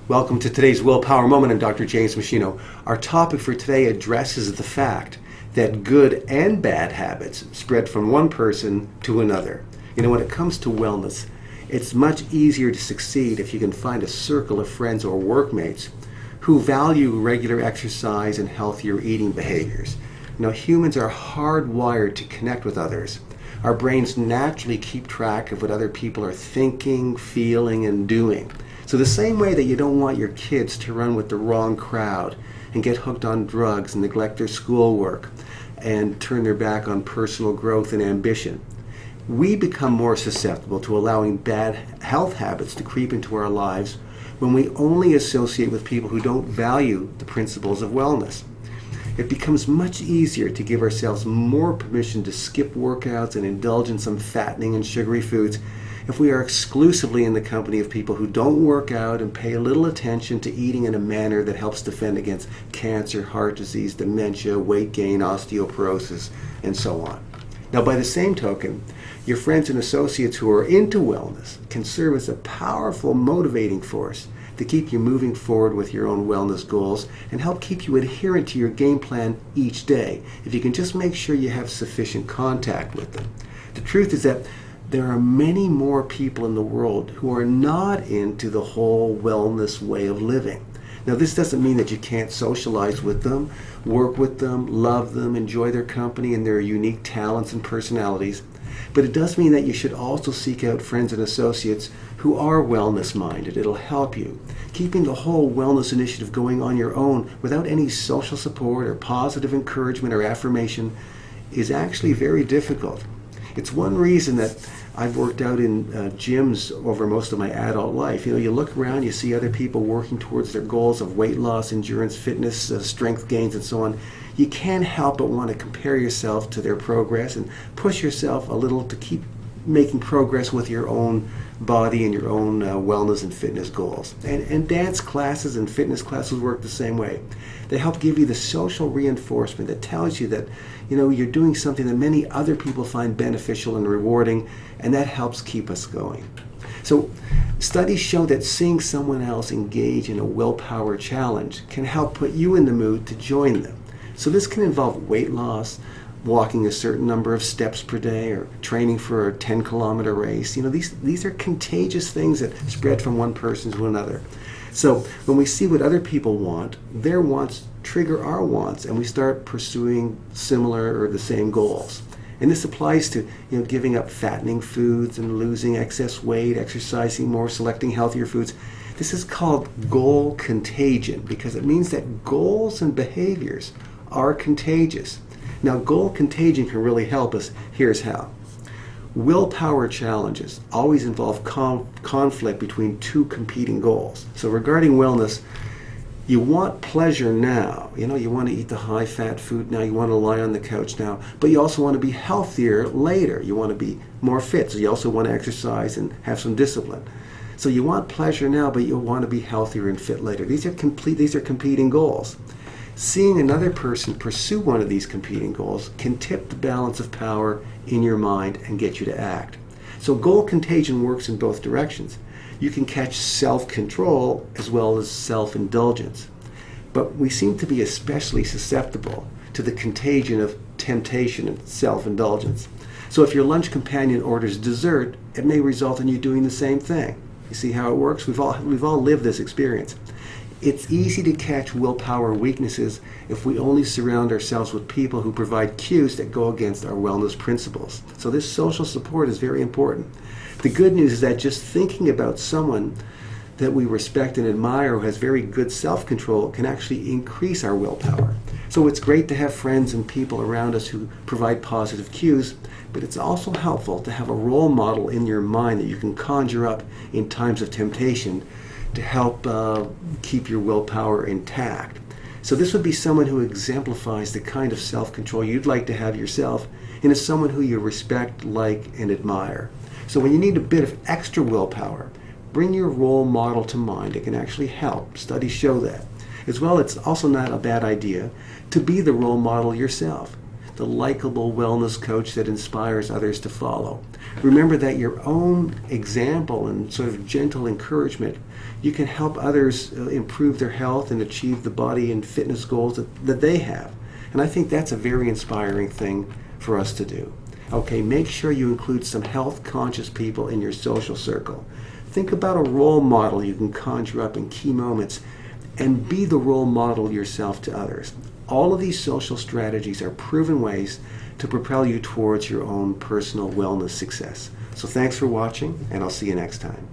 Welcome to today's Willpower Moment. I'm Dr. James Meschino. Our topic for today addresses the fact that good and bad habits spread from one person to another. When it comes to wellness, it's much easier to succeed if you can find a circle of friends or workmates who value regular exercise and healthier eating behaviors. Humans are hardwired to connect with others. Our brains naturally keep track of what other people are thinking, feeling, and doing. So the same way that you don't want your kids to run with the wrong crowd and get hooked on drugs and neglect their schoolwork and turn their back on personal growth and ambition, we become more susceptible to allowing bad health habits to creep into our lives when we only associate with people who don't value the principles of wellness. It becomes much easier to give ourselves more permission to skip workouts and indulge in some fattening and sugary foods if we are exclusively in the company of people who don't work out and pay little attention to eating in a manner that helps defend against cancer, heart disease, dementia, weight gain, osteoporosis, and so on. Now, by the same token, your friends and associates who are into wellness can serve as a powerful motivating force to keep you moving forward with your own wellness goals and help keep you adherent to your game plan each day, if you can just make sure you have sufficient contact with them. The truth is that there are many more people in the world who are not into the whole wellness way of living. Now, this doesn't mean that you can't socialize with them, work with them, love them, enjoy their company and their unique talents and personalities, but it does mean that you should also seek out friends and associates who are wellness-minded. It'll help you. Keeping the whole wellness initiative going on your own without any social support or positive encouragement or affirmation is actually very difficult. It's one reason that I've worked out in gyms over most of my adult life. You look around, you see other people working towards their goals of weight loss, endurance, fitness, strength gains, and so on. You can't help but want to compare yourself to their progress and push yourself a little to keep making progress with your own body and your own wellness and fitness goals. And dance classes and fitness classes work the same way. They help give you the social reinforcement that tells you that you're doing something that many other people find beneficial and rewarding, and that helps keep us going. So studies show that seeing someone else engage in a willpower challenge can help put you in the mood to join them. So this can involve weight loss, walking a certain number of steps per day, or training for a 10-kilometer race. These are contagious things that spread from one person to another. So when we see what other people want, their wants trigger our wants, and we start pursuing similar or the same goals. And this applies to giving up fattening foods and losing excess weight, exercising more, selecting healthier foods. This is called goal contagion because it means that goals and behaviors are contagious. Now, goal contagion can really help us. Here's how. Willpower challenges always involve conflict between two competing goals. So regarding wellness, you want pleasure now. You want to eat the high-fat food now. You want to lie on the couch now. But you also want to be healthier later. You want to be more fit. So you also want to exercise and have some discipline. So you want pleasure now, but you want to be healthier and fit later. These are competing goals. Seeing another person pursue one of these competing goals can tip the balance of power in your mind and get you to act. So goal contagion works in both directions. You can catch self-control as well as self-indulgence. But we seem to be especially susceptible to the contagion of temptation and self-indulgence. So if your lunch companion orders dessert, it may result in you doing the same thing. You see how it works? We've all lived this experience. It's easy to catch willpower weaknesses if we only surround ourselves with people who provide cues that go against our wellness principles. So this social support is very important. The good news is that just thinking about someone that we respect and admire who has very good self-control can actually increase our willpower. So it's great to have friends and people around us who provide positive cues, but it's also helpful to have a role model in your mind that you can conjure up in times of temptation to help keep your willpower intact. So this would be someone who exemplifies the kind of self-control you'd like to have yourself, and is someone who you respect, like, and admire. So when you need a bit of extra willpower, bring your role model to mind. It can actually help. Studies show that. As well, it's also not a bad idea to be the role model yourself. the likable wellness coach that inspires others to follow. Remember that your own example and sort of gentle encouragement, you can help others improve their health and achieve the body and fitness goals that they have. And I think that's a very inspiring thing for us to do. Okay, make sure you include some health-conscious people in your social circle. Think about a role model you can conjure up in key moments and be the role model yourself to others. All of these social strategies are proven ways to propel you towards your own personal wellness success. So thanks for watching, and I'll see you next time.